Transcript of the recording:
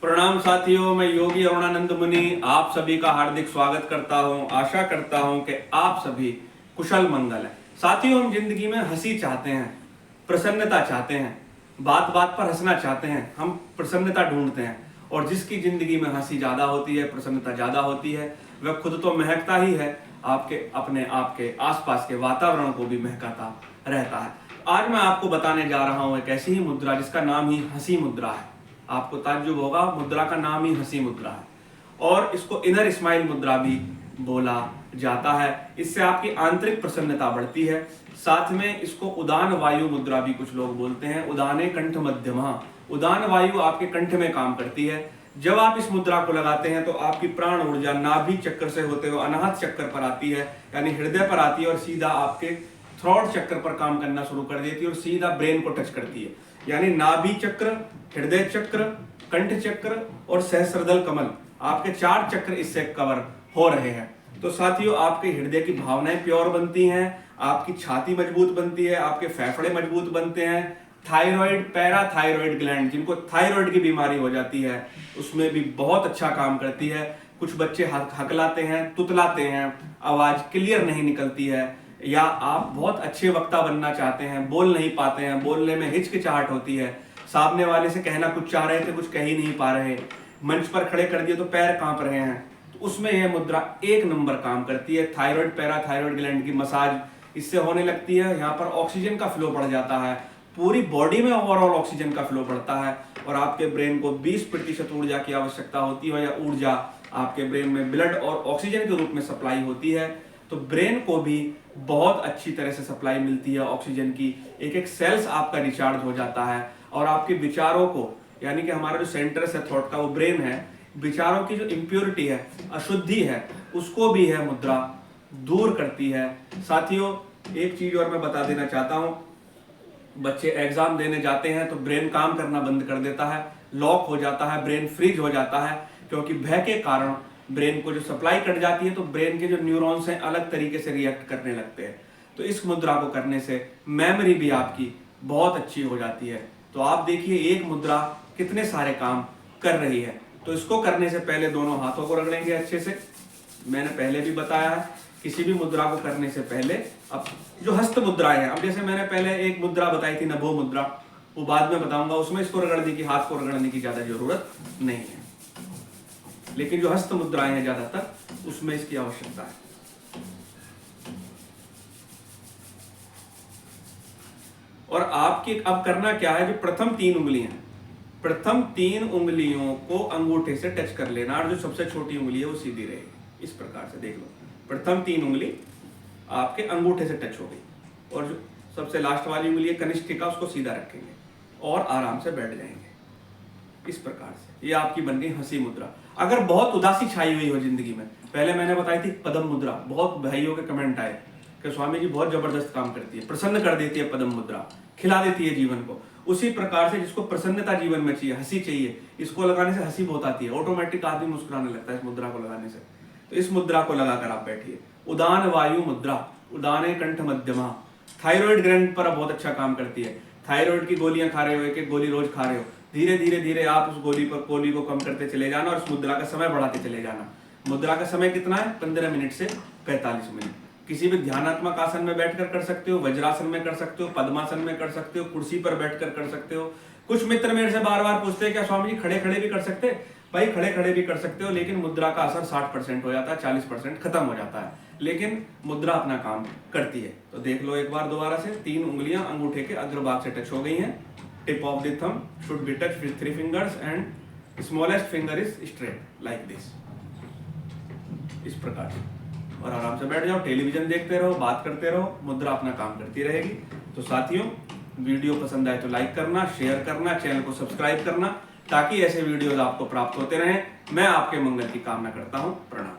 प्रणाम साथियों, मैं योगी अरुणानंद मुनि आप सभी का हार्दिक स्वागत करता हूं। आशा करता हूं कि आप सभी कुशल मंगल है। साथियों, हम जिंदगी में हंसी चाहते हैं, प्रसन्नता चाहते हैं, बात बात पर हंसना चाहते हैं, हम प्रसन्नता ढूंढते हैं। और जिसकी जिंदगी में हंसी ज्यादा होती है, प्रसन्नता ज्यादा होती है, वह खुद तो महकता ही है, अपने आपके आसपास के वातावरण को भी महकाता रहता है। आज मैं आपको बताने जा रहा हूं एक ऐसी ही मुद्रा जिसका नाम ही हंसी मुद्रा है। आपको ताज्जुब होगा, मुद्रा का नाम ही हंसी मुद्रा है और इसको इनर स्माइल मुद्रा भी बोला जाता है। इससे आपकी आंतरिक प्रसन्नता बढ़ती है। साथ में इसको उदान वायु मुद्रा भी कुछ लोग बोलते हैं। उदाने कंठ मध्यमा, उदान वायु आपके कंठ में काम करती है। जब आप इस मुद्रा को लगाते हैं तो आपकी प्राण ऊर्जा नाभि चक्र से होते हुए अनाहत चक्र पर आती है, यानी हृदय पर आती है और सीधा आपके थ्रोट चक्र पर काम करना शुरू कर देती है और सीधा ब्रेन को टच करती है। यानी नाभि चक्र, हृदय चक्र, कंठ चक्र और सहस्त्रदल कमल, आपके 4 चक्र इससे कवर हो रहे हैं। तो साथियों, आपके हृदय की भावनाएं प्योर बनती हैं, आपकी छाती मजबूत बनती है, आपके फेफड़े मजबूत बनते हैं। थायराइड, पैराथायराइड ग्लैंड, जिनको थायराइड की बीमारी हो जाती है, उसमें भी बहुत अच्छा काम करती है। कुछ बच्चे हकलाते हैं, तुतलाते हैं, आवाज क्लियर नहीं निकलती है, या आप बहुत अच्छे वक्ता बनना चाहते हैं, बोल नहीं पाते हैं, बोलने में हिचकिचाहट होती है, सामने वाले से कहना कुछ चाह रहे थे, कुछ कह ही नहीं पा रहे, मंच पर खड़े कर दिए तो पैर कांप रहे हैं, तो उसमें यह मुद्रा एक नंबर काम करती है। थायराइड, पैराथायराइड ग्लैंड की मसाज इससे होने लगती है। यहाँ पर ऑक्सीजन का फ्लो बढ़ जाता है, पूरी बॉडी में ओवरऑल ऑक्सीजन का फ्लो बढ़ता है और आपके ब्रेन को 20% ऊर्जा की आवश्यकता होती है, या ऊर्जा आपके ब्रेन में ब्लड और ऑक्सीजन के रूप में सप्लाई होती है। तो ब्रेन को भी बहुत अच्छी तरह से सप्लाई मिलती है ऑक्सीजन की। एक एक सेल्स आपका रिचार्ज हो जाता है और आपके विचारों को, यानी कि हमारा जो सेंटर है थॉट का, वो ब्रेन है, विचारों की जो इम्प्योरिटी है, अशुद्धि है, उसको भी है मुद्रा दूर करती है। साथियों, एक चीज और मैं बता देना चाहता हूं, बच्चे एग्जाम देने जाते हैं तो ब्रेन काम करना बंद कर देता है, लॉक हो जाता है, ब्रेन फ्रीज हो जाता है, क्योंकि भय के कारण ब्रेन को जो सप्लाई कट जाती है तो ब्रेन के जो न्यूरॉन्स हैं अलग तरीके से रिएक्ट करने लगते हैं। तो इस मुद्रा को करने से मेमोरी भी आपकी बहुत अच्छी हो जाती है। तो आप देखिए एक मुद्रा कितने सारे काम कर रही है। तो इसको करने से पहले दोनों हाथों को रगड़ेंगे अच्छे से। मैंने पहले भी बताया है, किसी भी मुद्रा को करने से पहले अब जो हस्त मुद्राएं हैं, अब जैसे मैंने पहले एक मुद्रा बताई थी नभो मुद्रा, वो बाद में बताऊंगा, उसमें इसको रगड़ने की, हाथ को रगड़ने की ज्यादा जरूरत नहीं है। लेकिन जो हस्त मुद्राएं हैं ज्यादातर, उसमें इसकी आवश्यकता है। और आपकी अब करना क्या है, जो प्रथम 3 उंगलियां, प्रथम 3 उंगलियों को अंगूठे से टच कर लेना और जो सबसे छोटी उंगली है वो सीधी रहेगी। इस प्रकार से देख लो, प्रथम 3 उंगली आपके अंगूठे से टच हो गई और जो सबसे लास्ट वाली उंगली है कनिष्ठिका, उसको सीधा रखेंगे और आराम से बैठ जाएंगे। इस प्रकार से ये आपकी बन गई हंसी मुद्रा। अगर बहुत उदासी छाई हुई हो जिंदगी में, पहले मैंने बताई थी पद्म मुद्रा, बहुत भाइयों के कमेंट आए कि स्वामी जी बहुत जबरदस्त काम करती है, प्रसन्न कर देती है पद्म मुद्रा, खिला देती है जीवन को। उसी प्रकार से जिसको प्रसन्नता जीवन में चाहिए, हंसी चाहिए, इसको लगाने से हंसी बहुत आती है, ऑटोमेटिक आदमी मुस्कुराने लगता है इस मुद्रा को लगाने से। तो इस मुद्रा को लगाकर आप बैठिए। उदान वायु मुद्रा, उदाने कंठ मध्यमा, थायराइड ग्रंथ पर बहुत अच्छा काम करती है। थायराइड की गोलियां खा रहे हो, एक एक गोली रोज खा रहे हो, धीरे धीरे धीरे आप उस गोली को कम करते चले जाना और उस मुद्रा का समय बढ़ाते चले जाना। मुद्रा का समय कितना है? 15 मिनट से 45 मिनट। किसी भी ध्यानात्मक आसन में बैठकर कर सकते हो, वज्रासन में कर सकते हो, पद्मासन में कर सकते हो, कुर्सी पर बैठकर कर सकते हो। कुछ मित्र मेरे से बार बार पूछते हैं क्या स्वामी जी खड़े खड़े भी कर सकते हैं? भाई खड़े खड़े भी कर सकते हो, लेकिन मुद्रा का असर 60% हो जाता है, 40% खत्म हो जाता है, लेकिन मुद्रा अपना काम करती है। तो देख लो एक बार दोबारा से, 3 उंगलियां अंगूठे के अग्रभाग से टच हो गई हैं। Tip of the thumb should be touched with 3 fingers and smallest finger is straight like this, इस प्रकार से। और आराम से बैठ जाओ, टेलीविजन देखते रहो, बात करते रहो, मुद्रा अपना काम करती रहेगी। तो साथियों, वीडियो पसंद आए तो लाइक करना, शेयर करना, चैनल को सब्सक्राइब करना, ताकि ऐसे वीडियोस आपको प्राप्त होते रहें। मैं आपके मंगल की कामना करता हूं। प्रणाम।